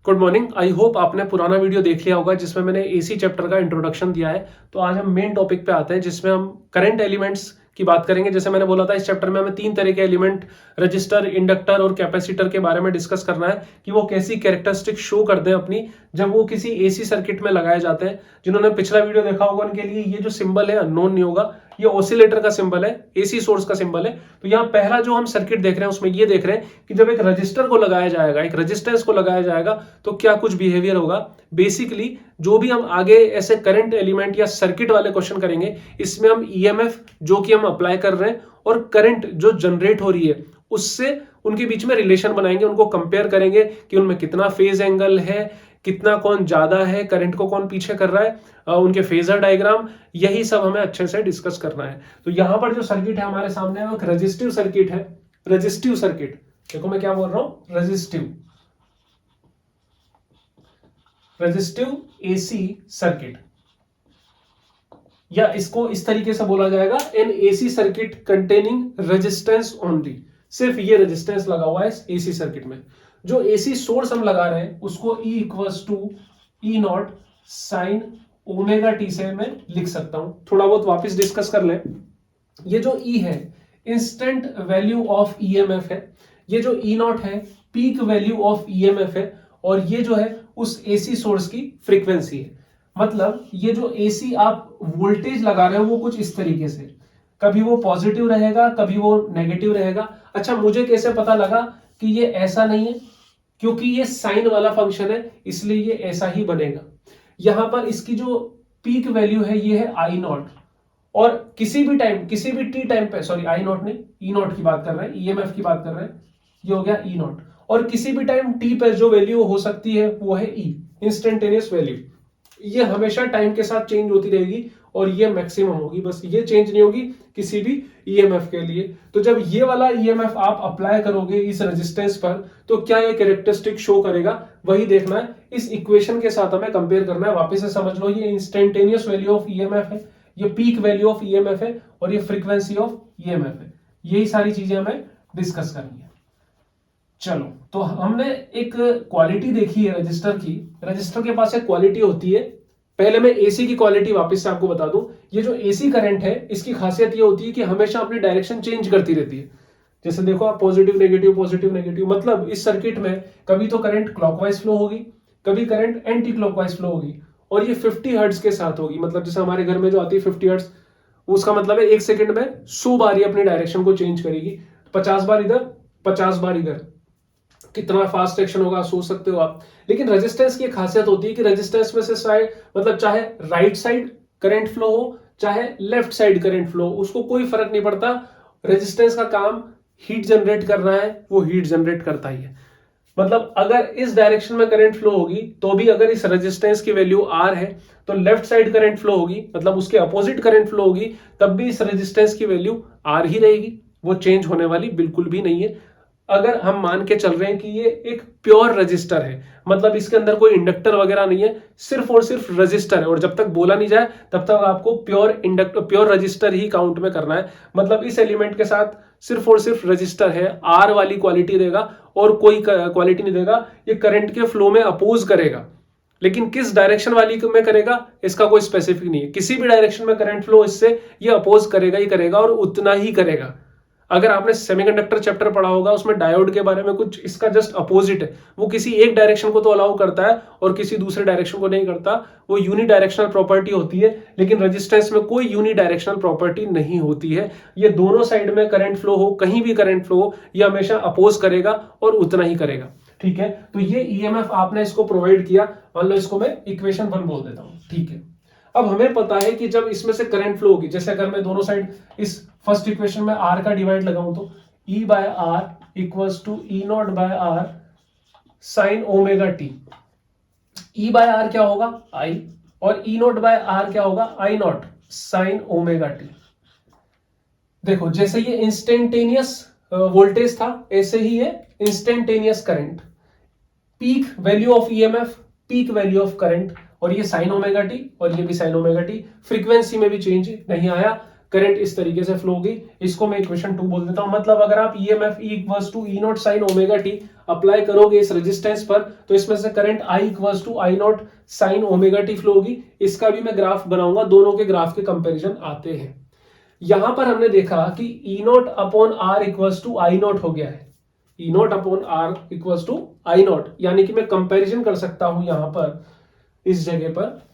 Good morning. I hope आपने पुराना video देख लिया होगा जिसमें मैंने एसी चैप्टर का इंट्रोडक्शन दिया है। तो आज हम मेन टॉपिक पे आते हैं जिसमें हम करंट एलिमेंट्स की बात करेंगे। जैसे मैंने बोला था इस चैप्टर में हमें तीन तरह के एलिमेंट रजिस्टर, इंडक्टर और कैपेसिटर के बारे में डिस्कस करना है कि वो कैसी कैरेक्टरिस्टिक शो करते हैं अपनी जब वो किसी एसी सर्किट में लगाए जाते हैं। जिन्होंने पिछला वीडियो देखा होगा उनके लिए ये जो सिंबल है अननोन नहीं होगा, ये ऑसिलेटर का सिंबल है, एसी सोर्स का सिंबल है। तो यहाँ पहला जो हम सर्किट देख रहे हैं उसमें ये देख रहे हैं कि जब एक रजिस्टर को लगाया जाएगा, एक रेजिस्टेंस को लगाया जाएगा तो क्या कुछ बिहेवियर होगा। बेसिकली जो भी हम आगे ऐसे करंट एलिमेंट या सर्किट वाले क्वेश्चन करेंगे इसमें हम ईएमएफ जो कि हम अप्लाई कर रहे हैं और करंट जो जनरेट हो रही है उससे उनके बीच में रिलेशन बनाएंगे, उनको कंपेयर करेंगे कि उनमें कितना फेज एंगल है, कितना कौन ज्यादा है, करंट को कौन पीछे कर रहा है, उनके फेजर डायग्राम, यही सब हमें अच्छे से डिस्कस करना है। तो यहां पर जो सर्किट है हमारे सामने वो एक रेजिस्टिव सर्किट है। रेजिस्टिव सर्किट, देखो मैं क्या बोल रहा हूं, रेजिस्टिव एसी सर्किट, या इसको इस तरीके से बोला जाएगा N AC circuit containing resistance only. सिर्फ ये रेजिस्टेंस लगा हुआ है इस एसी सर्किट में। जो एसी सोर्स हम लगा रहे हैं उसको E equals to E naught sine omega t से मैं लिख सकता हूं। थोड़ा बहुत वापस डिस्कस कर लें। ये जो E है इंस्टेंट वैल्यू ऑफ ईएमएफ है, ये जो ई नॉट है पीक वैल्यू ऑफ ईएमएफ है, और ये जो है उस एसी सोर्स की फ्रीक्वेंसी है। मतलब ये जो एसी आप वोल्टेज लगा रहे हो वो कुछ इस तरीके से, कभी वो पॉजिटिव रहेगा कभी वो नेगेटिव रहेगा। अच्छा, मुझे कैसे पता लगा कि ये ऐसा नहीं है? क्योंकि ये साइन वाला फंक्शन है इसलिए ये ऐसा ही बनेगा। यहां पर इसकी जो पीक वैल्यू है ये है आई नॉट, और किसी भी टाइम, किसी भी टी टाइम पे, सॉरी आई नॉट नहीं, ई नॉट की बात कर रहे हैं, ईएमएफ की बात कर रहे हैं, ये हो गया ई नॉट। और किसी भी टाइम टी पे जो वैल्यू हो सकती है वो है ई, इंस्टेंटेनियस वैल्यू। ये हमेशा टाइम के साथ चेंज होती रहेगी और ये मैक्सिमम होगी, बस ये चेंज नहीं होगी किसी भी ईएमएफ के लिए। तो जब ये वाला ईएमएफ आप अप्लाई करोगे इस रेजिस्टेंस पर तो क्या ये कैरेक्टरिस्टिक शो करेगा, वही देखना है। इस इक्वेशन के साथ हमें कंपेयर करना है। वापस से समझ लो, ये इंस्टेंटेनियस वैल्यू ऑफ ईएमएफ है, ये पीक वैल्यू ऑफ ईएमएफ है, और ये फ्रीक्वेंसी ऑफ ईएमएफ है। यही सारी चीजें हमें डिस्कस करनी है। चलो, तो हमने एक क्वालिटी देखी है रजिस्टर की। रजिस्टर के पास एक क्वालिटी होती है। पहले मैं एसी की क्वालिटी वापस से आपको बता दूं। ये जो एसी करंट है इसकी खासियत ये होती है कि हमेशा अपनी डायरेक्शन चेंज करती रहती है। जैसे देखो आप, पॉजिटिव नेगेटिव, मतलब इस सर्किट में कभी तो करंट क्लॉकवाइज फ्लो होगी, कभी करंट एंटी क्लॉकवाइज फ्लो होगी, और ये 50 हर्ट्ज के साथ होगी। मतलब जैसे हमारे घर में जो आती है 50 हर्ट्ज, उसका मतलब है एक सेकंड में 100 बार ये अपनी डायरेक्शन को चेंज करेगी। 50 बार इधर, 50 बार इधर, कितना फास्ट एक्शन होगा सोच सकते हो आप। लेकिन रेजिस्टेंस की खासियत होती है कि रेजिस्टेंस में से साइड, मतलब चाहे राइट साइड करंट फ्लो हो चाहे लेफ्ट साइड करंट फ्लो, उसको कोई फर्क नहीं पड़ता। रेजिस्टेंस का काम हीट जनरेट करना है, वो हीट जनरेट करता ही है। मतलब अगर इस डायरेक्शन में करंट फ्लो होगी तो भी अगर इस रेजिस्टेंस की वैल्यू आर है तो लेफ्ट साइड करंट फ्लो होगी, मतलब उसके अपोजिट करंट फ्लो होगी, तब भी इस रेजिस्टेंस की वैल्यू आर ही रहेगी, वो चेंज होने वाली बिल्कुल भी नहीं है। अगर हम मान के चल रहे हैं कि ये एक प्योर रजिस्टर है, मतलब इसके अंदर कोई इंडक्टर वगैरह नहीं है, सिर्फ और सिर्फ रजिस्टर है, और जब तक बोला नहीं जाए तब तक आपको प्योर रजिस्टर ही काउंट में करना है। मतलब इस एलिमेंट के साथ सिर्फ और सिर्फ रजिस्टर है, आर वाली क्वालिटी देगा और कोई क्वालिटी नहीं देगा। ये करंट के फ्लो में अपोज करेगा, लेकिन किस डायरेक्शन वाली में करेगा इसका कोई स्पेसिफिक नहीं है। किसी भी डायरेक्शन में करंट फ्लो इससे ये अपोज करेगा ही करेगा, और उतना ही करेगा। अगर आपने सेमीकंडक्टर चैप्टर पढ़ा होगा उसमें डायोड के बारे में कुछ इसका जस्ट अपोजिट है। वो किसी एक डायरेक्शन को तो अलाउ करता है और किसी दूसरे डायरेक्शन को नहीं करता, वो यूनी डायरेक्शनल प्रॉपर्टी होती है। लेकिन रेजिस्टेंस में कोई यूनी डायरेक्शनल प्रॉपर्टी नहीं होती है। ये दोनों साइड में करंट फ्लो हो, कहीं भी करंट फ्लो हो, ये हमेशा अपोज करेगा और उतना ही करेगा। ठीक है, तो ये ईएमएफ आपने इसको प्रोवाइड किया। मान लो इसको मैं इक्वेशन 1 बोल देता हूं। ठीक है, अब हमें पता है कि जब इसमें से करंट फ्लो होगी, जैसे अगर मैं दोनों साइड इस फर्स्ट इक्वेशन में आर का डिवाइड लगाऊं तो E by R equals to E naught by R sine omega t. E by R क्या होगा, आई, और ई नॉट बाय आर क्या होगा, आई नॉट साइन ओमेगा टी। देखो, जैसे ये इंस्टेंटेनियस वोल्टेज था ऐसे ही है instantaneous current. Peak value of EMF, peak value of current, और ये साइन ओमेगा टी और ये भी साइन ओमेगा टी। फ्रीक्वेंसी में भी चेंज नहीं आया, करंट इस तरीके से फ्लो होगी। इसको मैं इक्वेशन 2 बोल देता हूं। मतलब अगर आप EMF E equals to E naught sine omega t apply करोगे इस रेजिस्टेंस पर, तो इसमें से current I equals to I naught sine omega t flow होगी। इसका भी मैं ग्राफ बनाऊंगा, दोनों के ग्राफ के कंपेरिजन आते हैं। यहां पर हमने देखा कि E naught upon R equals to I naught हो गया है, E naught upon R equals to I naught, यानी कि मैं कंपैरिजन कर सकता हूं यहां पर इस जगह पर।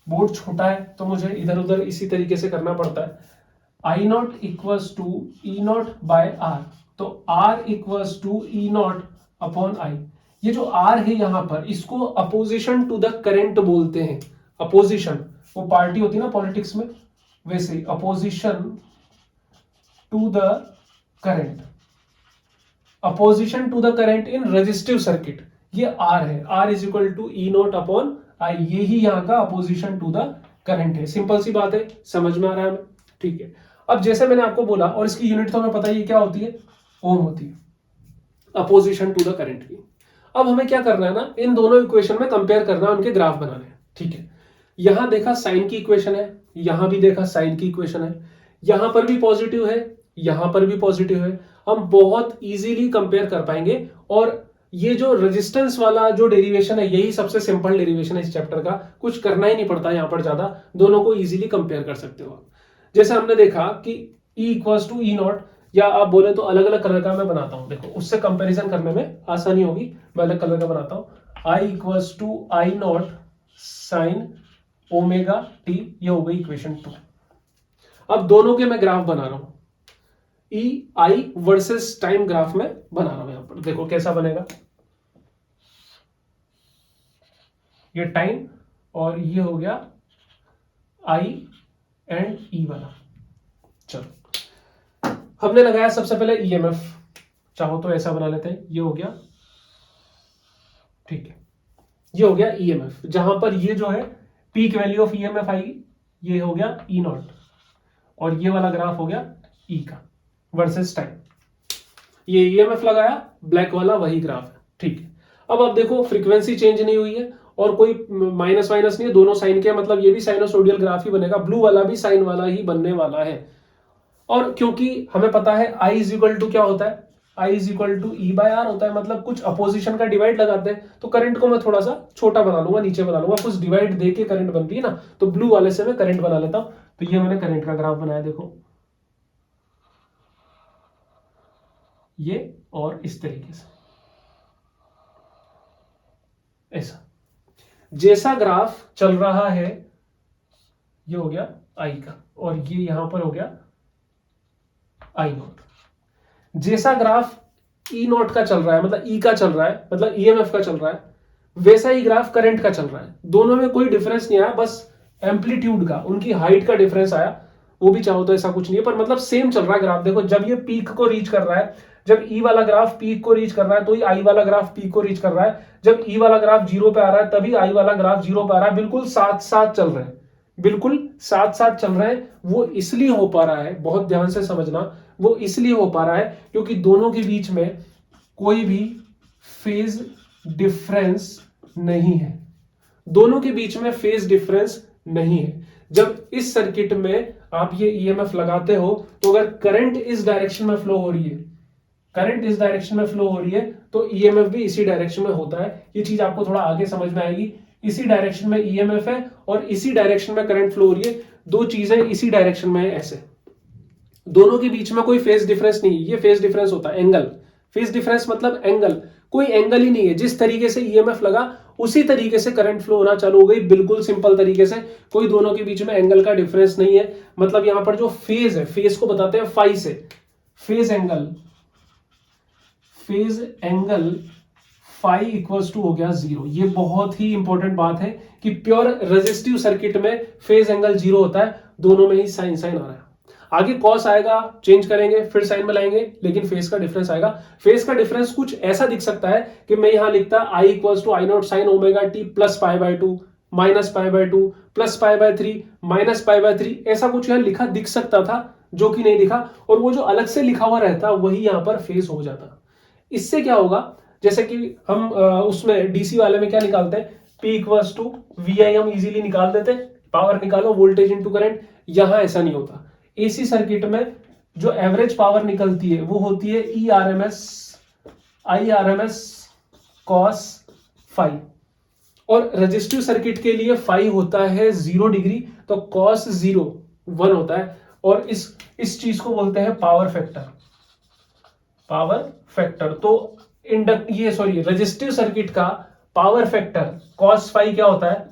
बोर्ड छोटा है तो मुझे इधर उधर इसी तरीके से करना पड़ता है। I naught equals to E naught by R, तो R equals to E naught upon I. ये जो आर है यहां पर, इसको अपोजिशन टू द करंट बोलते हैं। अपोजिशन, वो पार्टी होती है ना पॉलिटिक्स में, वैसे opposition to the current, opposition to the current in resistive circuit, ये आर है। R is equal to E naught upon I, ये ही यहां का अपोजिशन टू द करंट है। सिंपल सी बात है, समझ में आ रहा है हमें? ठीक है। अब जैसे मैंने आपको बोला, और इसकी यूनिट तो हमें पता ही क्या होती है, ओम होती है, अपोजिशन टू द करंट की। अब हमें क्या करना है ना, इन दोनों इक्वेशन में कंपेयर करना है, उनके ग्राफ बनाने हैं। ठीक है, यहां देखा साइन की इक्वेशन है, यहां भी देखा साइन की इक्वेशन है, यहां पर भी पॉजिटिव है, यहां पर भी पॉजिटिव है। हम बहुत इजीली कंपेयर कर पाएंगे। और ये जो रेजिस्टेंस वाला जो डेरिवेशन है, यही सबसे सिंपल डेरिवेशन है इस चैप्टर का, कुछ करना ही नहीं पड़ता यहां पर ज्यादा, दोनों को इजीली कंपेयर कर सकते हो। जैसे हमने देखा कि E equals to E naught, या आप बोले तो अलग अलग कलर का मैं बनाता हूं, देखो उससे कंपैरिजन करने में आसानी होगी। मैं अलग कलर का बनाता हूं। I equals to I naught sine omega t, ये हो गई इक्वेशन 2। अब दोनों के मैं ग्राफ बना रहा हूं, ई आई वर्सेस टाइम ग्राफ में बना रहा हूं। यहां पर देखो कैसा बनेगा, ये टाइम और ये हो गया आई एंड ई वाला। चलो, हमने लगाया सबसे पहले ईएमएफ, चाहो तो ऐसा बना लेते हैं, ये हो गया। ठीक है, ये हो गया ईएमएफ, जहां पर ये जो है पीक वैल्यू ऑफ ईएमएफ आएगी, ये हो गया ई नॉट, और ये वाला ग्राफ हो गया ई का वर्सेस टाइम। ये ईएमएफ लगाया, ब्लैक वाला वही ग्राफ है। ठीक है, अब आप देखो फ्रीक्वेंसी चेंज नहीं हुई है और कोई माइनस माइनस नहीं है, दोनों साइन के, मतलब ये भी साइनोसोडियल ग्राफ ही बनेगा, ब्लू वाला भी साइन वाला ही बनने वाला है। और क्योंकि हमें पता है I इज इक्वल टू क्या होता है, I is equal to E by R होता है, मतलब कुछ अपोजिशन का डिवाइड लगाते हैं, तो करंट को मैं थोड़ा सा छोटा बना लूंगा, नीचे बना लूंगा, कुछ डिवाइड दे के करंट बनती है ना, तो ब्लू वाले से मैं करंट बना लेता हूं। तो ये मैंने करंट का ग्राफ बनाया, देखो ये, और इस तरीके से ऐसा जैसा ग्राफ चल रहा है, ये हो गया आई का, और ये यहां पर हो गया आई नॉट। जैसा ग्राफ ई नॉट का चल रहा है, मतलब ई का चल रहा है, मतलब ईएमएफ का चल रहा है, वैसा ही ग्राफ करंट का चल रहा है। दोनों में कोई डिफरेंस नहीं आया, बस एम्पलीट्यूड का, उनकी हाइट का डिफरेंस आया, वो भी चाहो तो ऐसा कुछ नहीं है, पर मतलब सेम चल रहा है ग्राफ। देखो जब ये पीक को रीच कर रहा है, जब ई वाला ग्राफ पीक को रीच कर रहा है तो ही आई वाला ग्राफ पीक को रीच कर रहा है, जब ई वाला ग्राफ जीरो पे आ रहा है तभी आई वाला ग्राफ जीरो पे आ रहा है। बिल्कुल साथ साथ चल रहे हैं, बिल्कुल साथ साथ चल रहे हैं। वो इसलिए हो पा रहा है, बहुत ध्यान से समझना, वो इसलिए हो पा रहा है क्योंकि दोनों के बीच में कोई भी फेज डिफरेंस नहीं है, दोनों के बीच में फेज डिफरेंस नहीं है। जब इस सर्किट में आप ये ईएमएफ लगाते हो, तो अगर करंट इस डायरेक्शन में फ्लो हो रही है, करंट इस डायरेक्शन में फ्लो हो रही है, तो ईएमएफ भी इसी डायरेक्शन में होता है। ये चीज आपको थोड़ा आगे समझ में आएगी। इसी डायरेक्शन में ईएमएफ है और इसी डायरेक्शन में करंट फ्लो हो रही है, दो चीजें इसी डायरेक्शन में है, ऐसे दोनों के बीच में कोई फेज डिफरेंस नहीं है। ये फेज डिफरेंस होता है एंगल, फेज डिफरेंस मतलब एंगल, कोई एंगल ही नहीं है। जिस तरीके से ईएमएफ लगा उसी तरीके से करंट फ्लो होना चालू हो गई, बिल्कुल सिंपल तरीके से, कोई दोनों के बीच में एंगल का डिफरेंस नहीं है। मतलब यहां पर जो फेज है, फेज को बताते हैं फाई से, phase angle, phase angle phi equals to हो गया जीरो। ये बहुत ही इंपॉर्टेंट बात है कि प्योर रेजिस्टिव सर्किट में फेज एंगल जीरो होता है, दोनों में ही साइन साइन आ रहा है। आगे कॉस आएगा, चेंज करेंगे, फिर साइन में लाएंगे, लेकिन फेज का डिफरेंस आएगा। फेज का डिफरेंस कुछ ऐसा दिख सकता है कि मैं यहां लिखता I equals to I naught sine omega t plus pi by 2 minus pi by 2 plus pi by 3 minus pi by 3, ऐसा कुछ यहां लिखा दिख सकता था, जो कि नहीं दिखा। और वो जो अलग से लिखा हुआ रहता वही यहां पर फेज हो जाता। इससे क्या होगा, जैसे कि हम उसमें डीसी वाले में क्या निकालते हैं, P इक्वल्स टू वी आई हम इजीली निकाल देते हैं, पावर निकालो वोल्टेज इंटू करंट, यहां ऐसा नहीं होता। एसी सर्किट में जो एवरेज पावर निकलती है वो होती है IRMS cos फाई, और रजिस्टिव सर्किट के लिए फाई होता है 0 डिग्री, तो cos 0 1 होता है, और इस चीज को बोलते हैं पावर फैक्टर। पावर फैक्टर तो रजिस्टिव सर्किट का पावर फैक्टर cos फाई क्या होता है,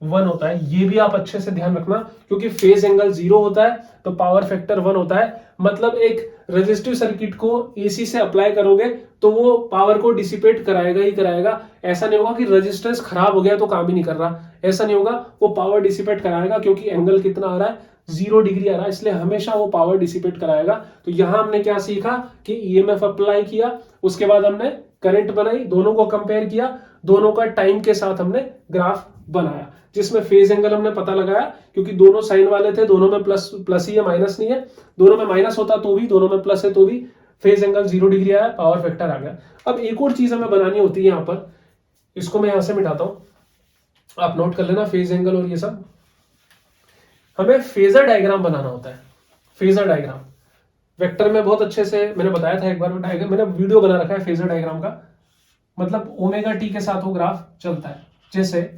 1 होता है। ये भी आप अच्छे से ध्यान रखना, क्योंकि फेज एंगल 0 होता है तो पावर फैक्टर 1 होता है। मतलब एक रेजिस्टिव सर्किट को एसी से अप्लाई करोगे तो वो पावर को डिसिपेट कराएगा ही कराएगा। ऐसा नहीं होगा कि रेजिस्टेंस खराब हो गया तो काम ही नहीं कर रहा, ऐसा नहीं होगा। वो पावर डिसिपेट कराएगा, क्योंकि एंगल कितना आ रहा है, 0 डिग्री आ रहा है, इसलिए हमेशा वो पावर डिसिपेट कराएगा। तो यहां हमने क्या सीखा कि ईएमएफ अप्लाई किया, उसके बाद हमने करंट बनाई, दोनों को कंपेयर किया, दोनों का टाइम के साथ हमने ग्राफ बनाया, जिसमें फेज एंगल हमने पता लगाया, क्योंकि दोनों साइन वाले थे, दोनों में प्लस ही है, माइनस नहीं है। दोनों में माइनस होता तो भी, दोनों में प्लस है तो भी फेज एंगल 0 डिग्री आया, पावर फैक्टर आ गया। अब एक और चीज हमें बनानी होती है यहां पर, इसको मैं यहां से मिटाता हूं, आप नोट कर लेना फेज एंगल और ये सब। हमें फेजर डायग्राम बनाना होता है। फेजर डायग्राम वेक्टर में बहुत अच्छे से मैंने बताया था एक बार, डायग्राम मैंने वीडियो बना रखा है फेजर डायग्राम का। मतलब ओमेगा टी के साथ वो ग्राफ चलता है। जैसे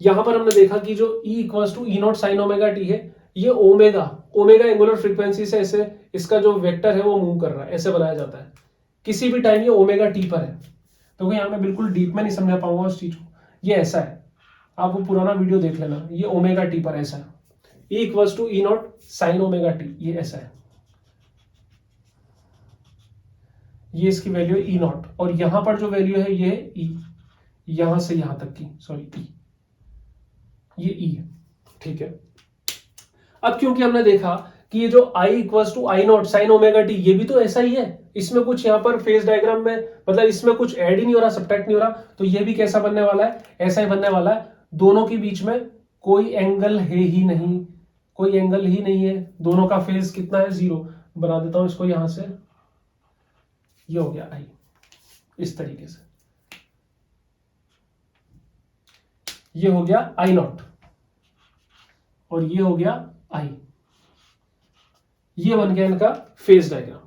यहां पर हमने देखा कि जो E equals to E0 sine omega t है, ये ओमेगा एंगुलर फ्रीक्वेंसी से ऐसे इसका जो वेक्टर है वो मूव कर रहा है, ऐसे बनाया जाता है। किसी भी टाइम ये ओमेगा टी पर है, तो यहां मैं बिल्कुल डीप में नहीं समझा पाऊंगा उस चीज को। ये ऐसा है, आप वो पुराना वीडियो देख लेना, ये ओमेगा टी पर ऐसा है। E equals to E0 sine omega t, ये ऐसा है, ये इसकी वैल्यू है E0, और यहां पर जो वैल्यू है ये है E, यहां से यहां तक की, सॉरी E, ये E है, ठीक है। अब क्योंकि हमने देखा कि ये जो I equals to I0 sine omega t, ये भी तो ऐसा ही है, इसमें कुछ यहां पर फेज डायग्राम में मतलब इसमें कुछ ऐड ही नहीं हो रहा, सब्ट्रैक्ट नहीं हो रहा, तो ये भी कैसा बनने वाला है, ऐसा ही बनने वाला है। दोनों के बीच में कोई एंगल है ही नहीं, कोई एंगल ही नहीं है, दोनों का फेज कितना है, 0। बना देता हूं इसको यहां से, ये हो गया I, इस तरीके से ये हो गया I0, और ये हो गया I। ये बन गया इनका फेज डायग्राम।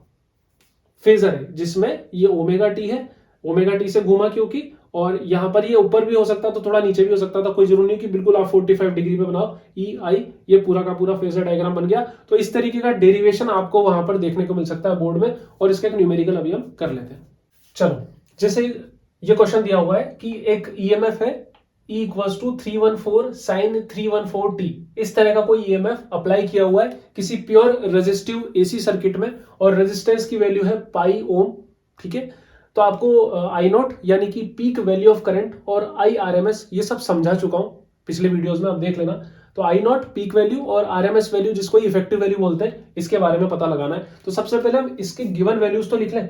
फेजर है जिसमें ये ओमेगा टी है, ओमेगा टी से घूमा क्योंकि, और यहां पर ये ऊपर भी हो सकता था, थोड़ा नीचे भी हो सकता था, कोई जरूरी नहीं कि बिल्कुल आप 45 डिग्री पे बनाओ। E I ये पूरा का पूरा फेजर डायग्राम बन गया। तो इस तरीके का डेरिवेशन आपको वहां पर देखने को मिल सकता है बोर्ड में, और इसका एक न्यूमेरिकल अभी हम कर लेते हैं। चलो, जैसे ये क्वेश्चन दिया हुआ है कि एक ईएमएफ है E equals to 314 sine 314 t, इस तरह का कोई ईएमएफ अप्लाई किया हुआ है किसी प्योर रेजिस्टिव एसी सर्किट में, और रेजिस्टेंस की वैल्यू है पाई ओम, ठीक है। तो आपको I0 यानी कि पीक वैल्यू ऑफ करंट और IRMS ये सब समझा चुका हूं पिछले वीडियोस में, आप देख लेना। तो I0 पीक वैल्यू और RMS वैल्यू, जिसको इफेक्टिव वैल्यू बोलते हैं, इसके बारे में पता लगाना है। तो सबसे पहले हम इसके गिवन वैल्यूज तो लिख लें।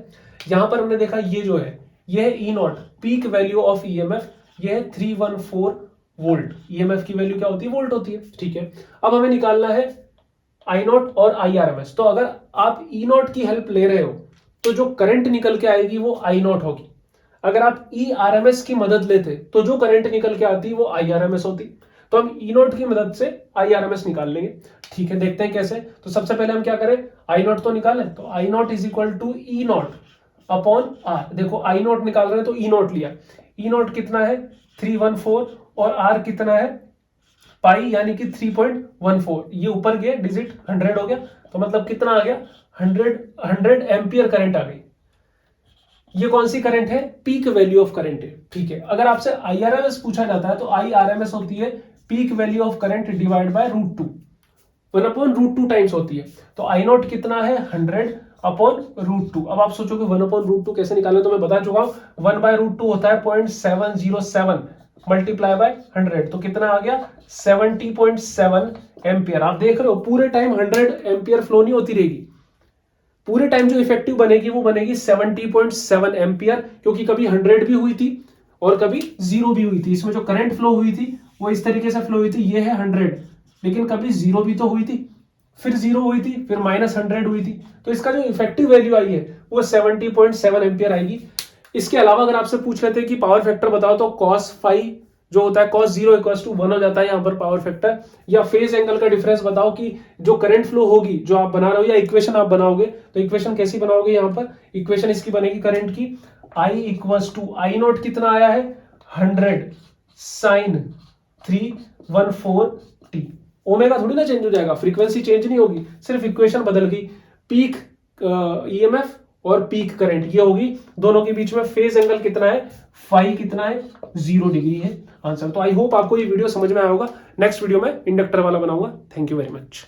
यहां पर हमने देखा ये जो है, ये है E0 peak value of EMF, ये है 314 वोल्ट। EMF की वैल्यू क्या होती है, वोल्ट होती है, ठीक है। अब हमें निकालना है I0 और IRMS। तो अगर आप E0 की हेल्प ले रहे हो तो जो करंट निकल के आएगी वो I0 होगी। अगर आप ERMS की मदद लेते तो जो करंट निकल के आती वो IRMS होती। तो हम E0 की मदद से IRMS निकाल लेंगे, ठीक है। देखते हैं कैसे। तो सबसे पहले हम क्या करें, I0 तो निकालें। तो I0 is equal to E0 upon R। देखो I0 निकाल रहे हैं तो E0 लिया, E0 कितना है 314, और R कितना है पाई यानी कि 3.14। ये ऊपर गए डिजिट 100 हो गया, तो मतलब कितना आ गया 100 एम्पियर करंट आ गई। ये कौन सी करंट है, पीक वैल्यू ऑफ करंट है, ठीक है। अगर आपसे IRMS पूछा जाता है तो IRMS होती है peak value of current divide by √2, 1/√2 times होती है। तो I0 कितना है 100 अपॉन √2। अब आप सोचोगे 1/√2 कैसे निकालें, तो मैं बता चुका हूं 1/√2 होता है 0.707 मल्टीप्लाई बाय 100, तो कितना आ गया 70.7 एम्पियर। आप देख रहे हो पूरे टाइम 100 एम्पियर फ्लो नहीं होती रहेगी, पूरे टाइम जो इफेक्टिव बनेगी वो बनेगी 70.7 एम्पियर, क्योंकि कभी 100 भी हुई थी और कभी 0 भी हुई थी। इसमें जो करंट फ्लो हुई थी वो इस तरीके से फ्लो हुई थी, ये है 100, लेकिन कभी 0 भी तो हुई थी, फिर 0 हुई थी, फिर -100 हुई थी। तो इसका जो इफेक्टिव वैल्यू आई है वो 70.7 एम्पियर आएगी। इसके अलावा अगर आपसे पूछ लेते हैं कि पावर फैक्टर बताओ, तो cos फाई जो होता है cos 0 इक्वल्स टू 1 हो जाता है यहाँ पर पावर फैक्टर। या फेज एंगल का डिफरेंस बताओ कि जो करंट फ्लो होगी जो आप बना रहे हो या इक्वेशन आप बनाओगे, तो इक्वेशन कैसी बनाओगे, यहाँ पर इक्वेशन इसकी बनेगी करंट की I equals to I naught कितना आया है 100 साइन 314t। ओमेगा थोड़ी ना चेंज हो जाएगा, फ्रीक्वेंसी चेंज नहीं होगी, सिर्फ इक्वेशन बदल गई। पीक ईएमएफ और पीक करंट ये होगी, दोनों के बीच में फेज एंगल कितना है, फाई कितना है 0 डिग्री है आंसर। तो आई होप आपको ये वीडियो समझ में आया होगा। नेक्स्ट वीडियो में इंडक्टर वाला बनाऊंगा। Thank you very much.